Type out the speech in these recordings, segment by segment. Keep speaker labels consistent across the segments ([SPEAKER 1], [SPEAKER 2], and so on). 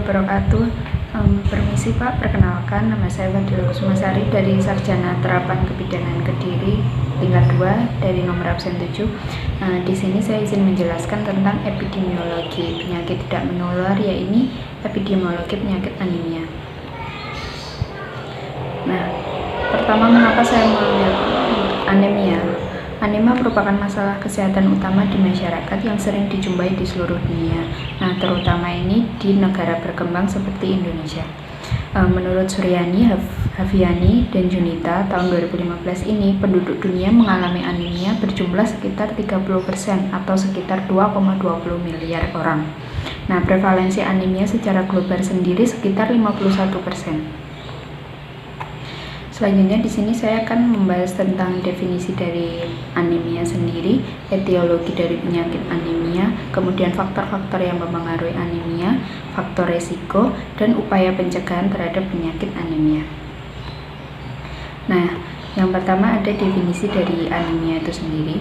[SPEAKER 1] wabarakatuh. Permisi Pak, perkenalkan nama saya Fadila Kusmasari dari Sarjana Terapan Kebidanan Kediri tingkat 2 dari nomor absen 7. Di sini saya izin menjelaskan tentang epidemiologi penyakit tidak menular, yaitu epidemiologi penyakit anemia. Nah, pertama mengapa saya mengambil anemia? Anemia merupakan masalah kesehatan utama di masyarakat yang sering dijumpai di seluruh dunia. Nah, terutama ini di negara berkembang seperti Indonesia. Menurut Suryani, Hafiani, dan Junita, tahun 2015 ini penduduk dunia mengalami anemia berjumlah sekitar 30% atau sekitar 2,20 miliar orang. Nah, prevalensi anemia secara global sendiri sekitar 51%. Selanjutnya di sini saya akan membahas tentang definisi dari anemia sendiri, etiologi dari penyakit anemia, kemudian faktor-faktor yang mempengaruhi anemia, faktor resiko, dan upaya pencegahan terhadap penyakit anemia. Nah, yang pertama ada definisi dari anemia itu sendiri.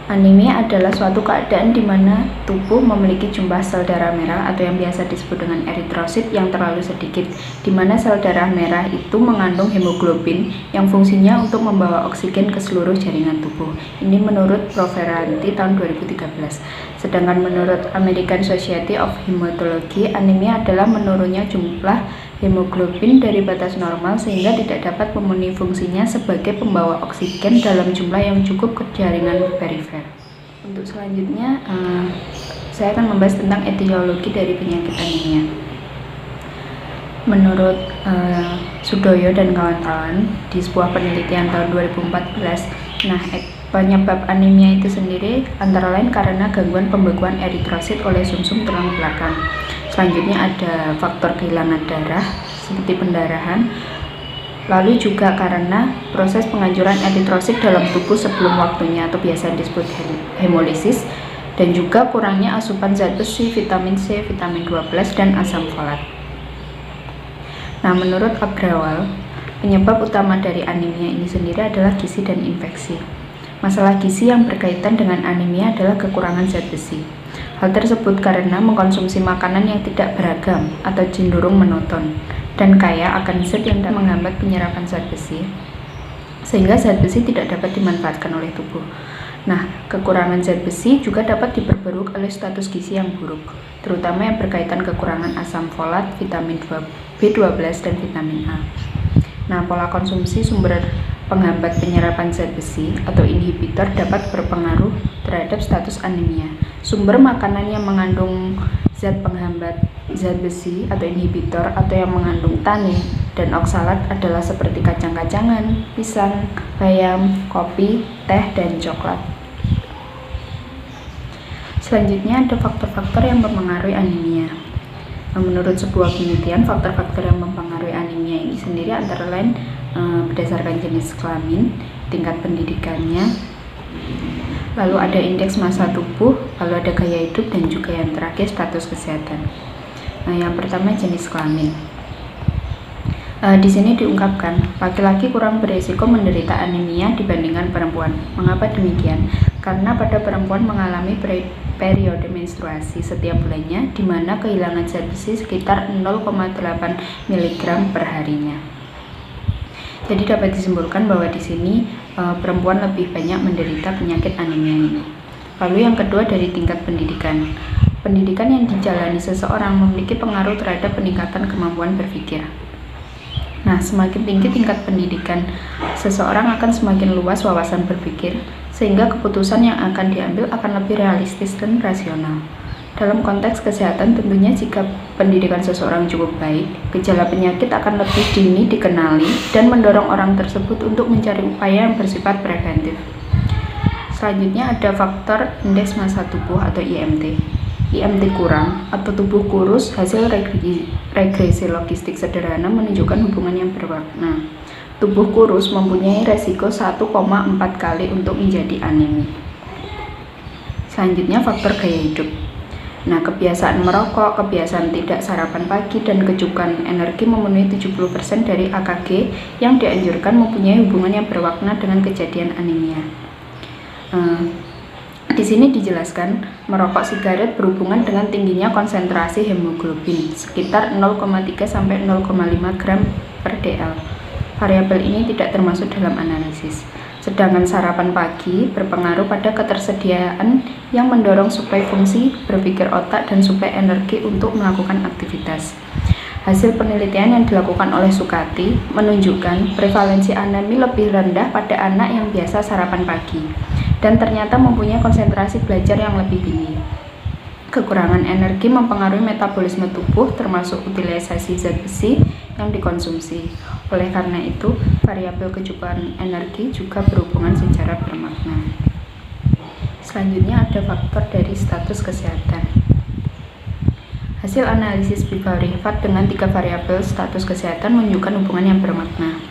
[SPEAKER 1] Anemia adalah suatu keadaan di mana tubuh memiliki jumlah sel darah merah atau yang biasa disebut dengan eritrosit yang terlalu sedikit, di mana sel darah merah itu mengandung hemoglobin yang fungsinya untuk membawa oksigen ke seluruh jaringan tubuh. Ini menurut Proferanti tahun 2013. Sedangkan menurut American Society of Hematology, anemia adalah menurunnya jumlah hemoglobin dari batas normal sehingga tidak dapat memenuhi fungsinya sebagai pembawa oksigen dalam jumlah yang cukup ke jaringan perifer. Untuk selanjutnya, saya akan membahas tentang etiologi dari penyakit anemia. Menurut Sudoyo dan kawan-kawan di sebuah penelitian tahun 2014, penyebab anemia itu sendiri antara lain karena gangguan pembekuan eritrosit oleh sumsum tulang belakang. Selanjutnya ada faktor kehilangan darah seperti pendarahan, lalu juga karena proses penghancuran eritrosit dalam tubuh sebelum waktunya atau biasa disebut hemolisis, dan juga kurangnya asupan zat besi, vitamin C, vitamin 12, dan asam folat. Nah, menurut Agrawal, penyebab utama dari anemia ini sendiri adalah gizi dan infeksi. Masalah gizi yang berkaitan dengan anemia adalah kekurangan zat besi. Hal tersebut karena mengkonsumsi makanan yang tidak beragam atau cenderung monoton dan kaya akan zat yang menghambat penyerapan zat besi, sehingga zat besi tidak dapat dimanfaatkan oleh tubuh. Nah, kekurangan zat besi juga dapat diperburuk oleh status gizi yang buruk, terutama yang berkaitan kekurangan asam folat, vitamin B12, dan vitamin A. Nah, pola konsumsi sumber penghambat penyerapan zat besi atau inhibitor dapat berpengaruh terhadap status anemia. Sumber makanan yang mengandung zat penghambat zat besi atau inhibitor atau yang mengandung tanin dan oksalat adalah seperti kacang-kacangan, pisang, bayam, kopi, teh, dan coklat. Selanjutnya ada faktor-faktor yang mempengaruhi anemia. Menurut sebuah penelitian, faktor-faktor yang mempengaruhi anemia ini sendiri antara lain berdasarkan jenis kelamin, tingkat pendidikannya, lalu ada indeks massa tubuh, lalu ada gaya hidup, dan juga yang terakhir status kesehatan. Nah, yang pertama jenis kelamin. Di sini diungkapkan laki-laki kurang beresiko menderita anemia dibandingkan perempuan. Mengapa demikian? Karena pada perempuan mengalami periode menstruasi setiap bulannya, di mana kehilangan zat besi sekitar 0,8 mg per harinya. Jadi dapat disimpulkan bahwa di sini perempuan lebih banyak menderita penyakit anemia ini. Lalu yang kedua dari tingkat pendidikan. Pendidikan yang dijalani seseorang memiliki pengaruh terhadap peningkatan kemampuan berpikir. Nah, semakin tinggi tingkat pendidikan seseorang akan semakin luas wawasan berpikir, sehingga keputusan yang akan diambil akan lebih realistis dan rasional. Dalam konteks kesehatan, tentunya jika pendidikan seseorang cukup baik, gejala penyakit akan lebih dini dikenali dan mendorong orang tersebut untuk mencari upaya yang bersifat preventif. Selanjutnya ada faktor indeks massa tubuh atau IMT. IMT kurang atau tubuh kurus hasil regresi logistik sederhana menunjukkan hubungan yang bermakna. Tubuh kurus mempunyai resiko 1,4 kali untuk menjadi anemia. Selanjutnya faktor gaya hidup. Nah, kebiasaan merokok, kebiasaan tidak sarapan pagi, dan kecukupan energi memenuhi 70% dari AKG yang dianjurkan mempunyai hubungan yang bermakna dengan kejadian anemia. Di sini dijelaskan Merokok sigaret berhubungan dengan tingginya konsentrasi hemoglobin, sekitar 0,3 sampai 0,5 gram per dl. Variabel ini tidak termasuk dalam analisis. Sedangkan sarapan pagi berpengaruh pada ketersediaan yang mendorong suplai fungsi berpikir otak dan suplai energi untuk melakukan aktivitas. Hasil penelitian yang dilakukan oleh Sukati menunjukkan prevalensi anemi lebih rendah pada anak yang biasa sarapan pagi dan ternyata mempunyai konsentrasi belajar yang lebih tinggi. Kekurangan energi mempengaruhi metabolisme tubuh termasuk utilisasi zat besi yang dikonsumsi. Oleh karena itu, variabel kecukupan energi juga berhubungan secara bermakna. Selanjutnya ada faktor dari status kesehatan. Hasil analisis Bivarivat dengan 3 variabel status kesehatan menunjukkan hubungan yang bermakna.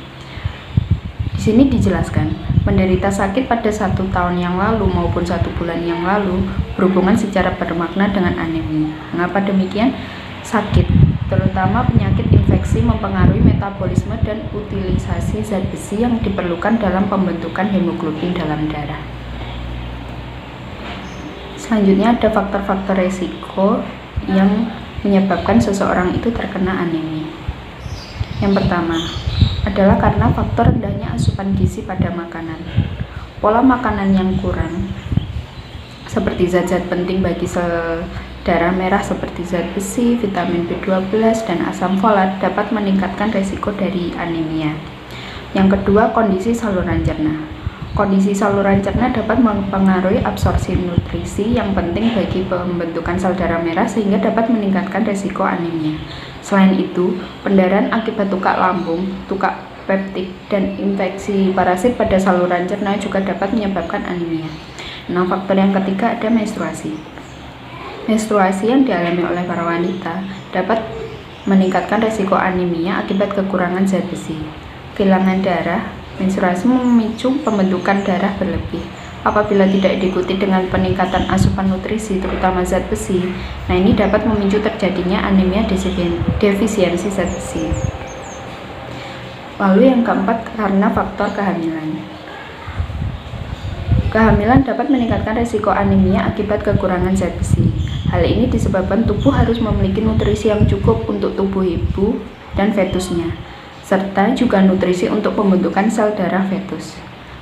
[SPEAKER 1] Di sini dijelaskan, menderita sakit pada 1 tahun yang lalu maupun 1 bulan yang lalu berhubungan secara bermakna dengan anemia. Mengapa demikian? Sakit, terutama penyakit infeksi, mempengaruhi metabolisme dan utilisasi zat besi yang diperlukan dalam pembentukan hemoglobin dalam darah. Selanjutnya ada faktor-faktor resiko yang menyebabkan seseorang itu terkena anemia. Yang pertama adalah karena faktor rendahnya asupan gizi pada makanan. Pola makanan yang kurang seperti zat-zat penting bagi sel darah merah seperti zat besi, vitamin B12, dan asam folat dapat meningkatkan resiko dari anemia. Yang kedua, kondisi saluran cerna. Kondisi saluran cerna dapat mempengaruhi absorpsi nutrisi yang penting bagi pembentukan sel darah merah sehingga dapat meningkatkan resiko anemia. Selain itu, pendarahan akibat tukak lambung, tukak peptik, dan infeksi parasit pada saluran cerna juga dapat menyebabkan anemia. Nah, faktor yang ketiga ada menstruasi. Menstruasi yang dialami oleh para wanita dapat meningkatkan resiko anemia akibat kekurangan zat besi. Kehilangan darah. Menstruasi memicu pembentukan darah berlebih. Apabila tidak diikuti dengan peningkatan asupan nutrisi, terutama zat besi, nah ini dapat memicu terjadinya anemia defisiensi zat besi. Lalu yang keempat, karena faktor kehamilan. Kehamilan dapat meningkatkan risiko anemia akibat kekurangan zat besi. Hal ini disebabkan tubuh harus memiliki nutrisi yang cukup untuk tubuh ibu dan fetusnya, serta juga nutrisi untuk pembentukan sel darah fetus.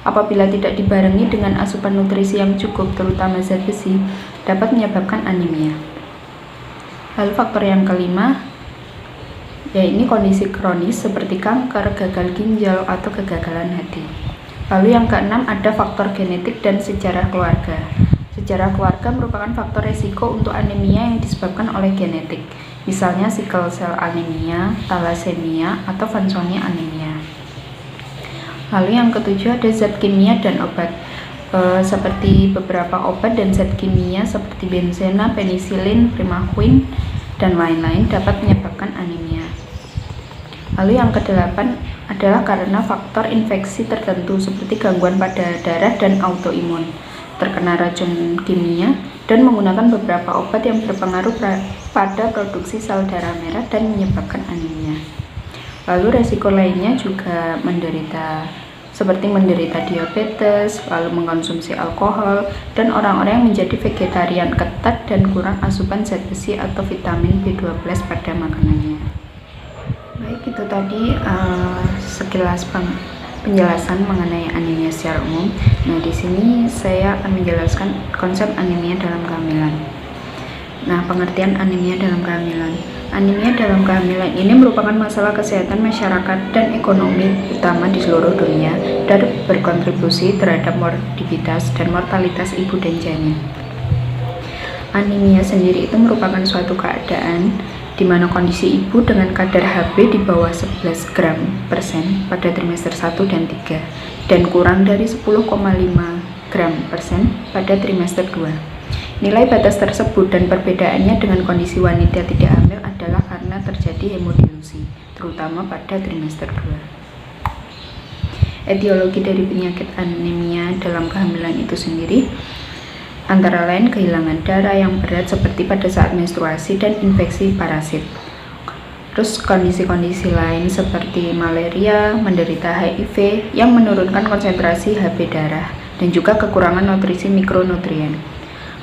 [SPEAKER 1] Apabila tidak dibarengi dengan asupan nutrisi yang cukup, terutama zat besi, dapat menyebabkan anemia. Lalu faktor yang kelima, yaitu kondisi kronis seperti kanker, gagal ginjal, atau kegagalan hati. Lalu yang keenam ada faktor genetik dan sejarah keluarga. Sejarah keluarga merupakan faktor resiko untuk anemia yang disebabkan oleh genetik. Misalnya sickle cell anemia, thalassemia, atau Fanconi anemia. Lalu yang ketujuh ada zat kimia dan obat. Seperti beberapa obat dan zat kimia seperti benzena, penisilin, primaquine, dan lain-lain dapat menyebabkan anemia. Lalu yang kedelapan adalah karena faktor infeksi tertentu seperti gangguan pada darah dan autoimun, terkena racun kimia, dan menggunakan beberapa obat yang berpengaruh pada produksi sel darah merah dan menyebabkan anemia. Lalu resiko lainnya juga seperti menderita diabetes, lalu mengkonsumsi alkohol, dan orang-orang yang menjadi vegetarian ketat dan kurang asupan zat besi atau vitamin B12 pada makanannya. Baik, itu tadi sekilas penjelasan mengenai anemia secara umum. Nah, di sini saya akan menjelaskan konsep anemia dalam kehamilan. Nah, pengertian anemia dalam kehamilan. Anemia dalam kehamilan ini merupakan masalah kesehatan masyarakat dan ekonomi utama di seluruh dunia dan berkontribusi terhadap morbiditas dan mortalitas ibu dan janin. Anemia sendiri itu merupakan suatu keadaan di mana kondisi ibu dengan kadar Hb di bawah 11 gram persen pada trimester 1 dan 3 dan kurang dari 10,5 gram persen pada trimester 2. Nilai batas tersebut dan perbedaannya dengan kondisi wanita tidak hamil adalah karena terjadi hemodilusi, terutama pada trimester 2. Etiologi dari penyakit anemia dalam kehamilan itu sendiri antara lain kehilangan darah yang berat seperti pada saat menstruasi dan infeksi parasit. Terus kondisi-kondisi lain seperti malaria, menderita HIV yang menurunkan konsentrasi Hb darah, dan juga kekurangan nutrisi mikronutrien.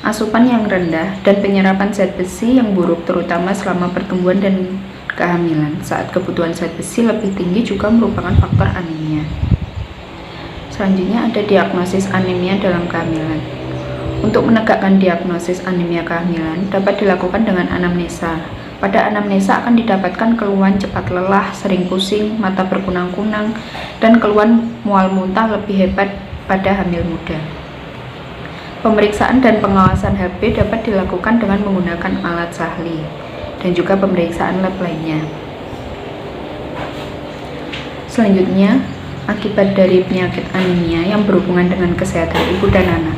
[SPEAKER 1] asupan yang rendah, dan penyerapan zat besi yang buruk terutama selama pertumbuhan dan kehamilan. Saat kebutuhan zat besi lebih tinggi juga merupakan faktor anemia. Selanjutnya ada diagnosis anemia dalam kehamilan. Untuk menegakkan diagnosis anemia kehamilan dapat dilakukan dengan anamnesa. Pada anamnesa akan didapatkan keluhan cepat lelah, sering pusing, mata berkunang-kunang, dan keluhan mual muntah lebih hebat pada hamil muda. Pemeriksaan dan pengawasan HB dapat dilakukan dengan menggunakan alat sahli dan juga pemeriksaan lab lainnya. Selanjutnya, akibat dari penyakit anemia yang berhubungan dengan kesehatan ibu dan anak.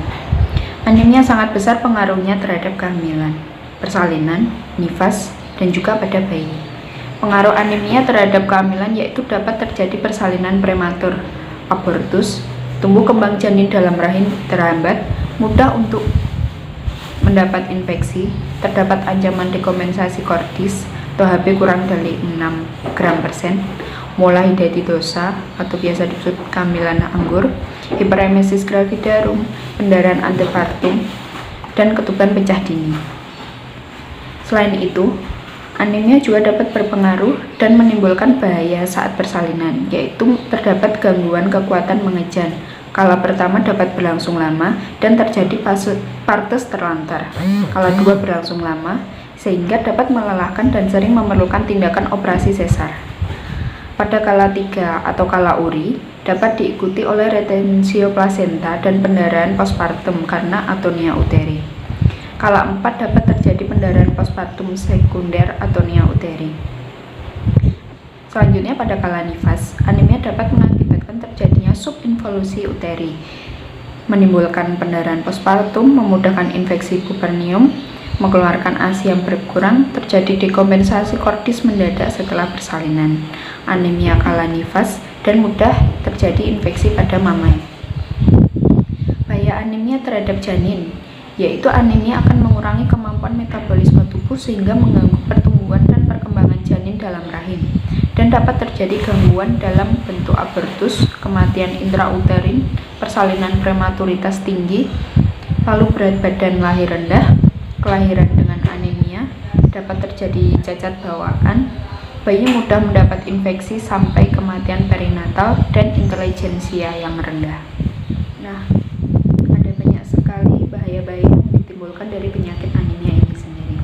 [SPEAKER 1] Anemia sangat besar pengaruhnya terhadap kehamilan, persalinan, nifas, dan juga pada bayi. Pengaruh anemia terhadap kehamilan yaitu dapat terjadi persalinan prematur, abortus, tumbuh kembang janin dalam rahim terhambat, mudah untuk mendapat infeksi, terdapat ancaman dekompensasi kordis atau HB kurang dari 6 gram persen, mulai dari dosa atau biasa disebut kehamilan anggur, hiperemesis gravidarum, pendarahan antepartum, dan ketuban pecah dini. Selain itu, anemia juga dapat berpengaruh dan menimbulkan bahaya saat persalinan, yaitu terdapat gangguan kekuatan mengejan. Kala pertama dapat berlangsung lama dan terjadi partes terlantar. Kala dua berlangsung lama sehingga dapat melelahkan dan sering memerlukan tindakan operasi sesar. Pada kala 3 atau kala uri dapat diikuti oleh retensio plasenta dan pendarahan postpartum karena atonia uteri. Kala 4 dapat terjadi pendarahan postpartum sekunder atonia uteri. Selanjutnya pada kala nifas, anemia dapat mengakibatkan terjadinya subinvolusi uteri, menimbulkan pendarahan postpartum, memudahkan infeksi pubernium, mengeluarkan ASI yang berkurang, terjadi dekompensasi kordis mendadak setelah persalinan, anemia kala nifas, dan mudah terjadi infeksi pada mamai. Bahaya anemia terhadap janin, yaitu anemia akan mengurangi kemampuan metabolisme tubuh sehingga mengganggu pertumbuhan dan perkembangan janin dalam rahim, dan dapat terjadi gangguan dalam bentuk abortus, kematian intrauterin, persalinan prematuritas tinggi, lalu berat badan lahir rendah, kelahiran dengan anemia, dapat terjadi cacat bawaan, bayi mudah mendapat infeksi sampai kematian perinatal, dan intelijensia yang rendah. Nah, ada banyak sekali bahaya-bahaya yang ditimbulkan dari penyakit anemia ini sendiri.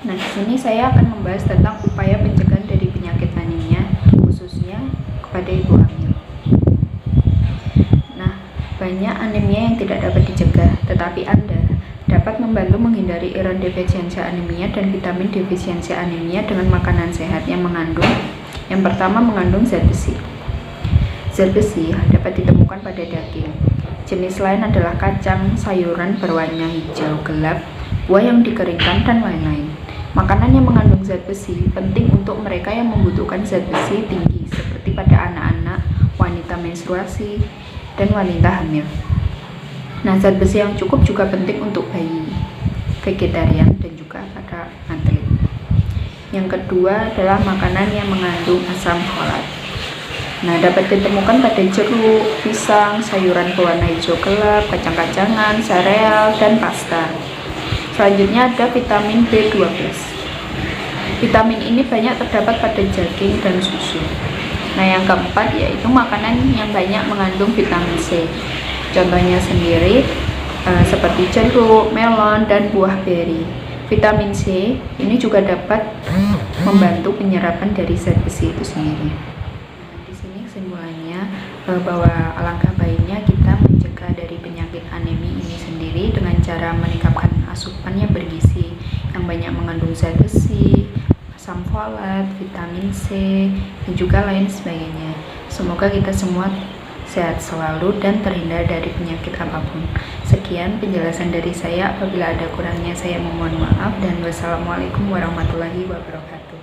[SPEAKER 1] Nah, di sini saya akan membahas tentang upaya pencegahan dari penyakit anemia, khususnya kepada ibu hamil. Nah, banyak anemia yang tidak dapat dicegah, tetapi Anda dapat membantu menghindari iron defisiensi anemia dan vitamin defisiensi anemia dengan makanan sehat yang pertama mengandung zat besi. Zat besi dapat ditemukan pada daging. Jenis lain adalah kacang, sayuran berwarna hijau gelap, buah yang dikeringkan, dan lain-lain. Makanan yang mengandung zat besi penting untuk mereka yang membutuhkan zat besi tinggi, seperti pada anak-anak, wanita menstruasi, dan wanita hamil. Nah, zat besi yang cukup juga penting untuk bayi, vegetarian, dan juga pada atlet. Yang kedua adalah makanan yang mengandung asam folat. Nah, dapat ditemukan pada jeruk, pisang, sayuran berwarna hijau gelap, kacang-kacangan, sereal, dan pasta. Selanjutnya ada vitamin B12. Vitamin ini banyak terdapat pada daging dan susu. Nah, yang keempat yaitu makanan yang banyak mengandung vitamin C. Contohnya sendiri seperti jeruk, melon, dan buah beri. Vitamin C ini juga dapat membantu penyerapan dari zat besi itu sendiri. Di sini kesimpulannya bahwa alangkah baiknya kita mencegah dari penyakit anemia ini sendiri dengan cara meningkatkan asupan yang bergizi yang banyak mengandung zat besi, asam folat, vitamin C, dan juga lain sebagainya. Semoga kita semua sehat selalu dan terhindar dari penyakit apapun. Sekian penjelasan dari saya. Apabila ada kurangnya saya memohon maaf, dan wassalamualaikum warahmatullahi wabarakatuh.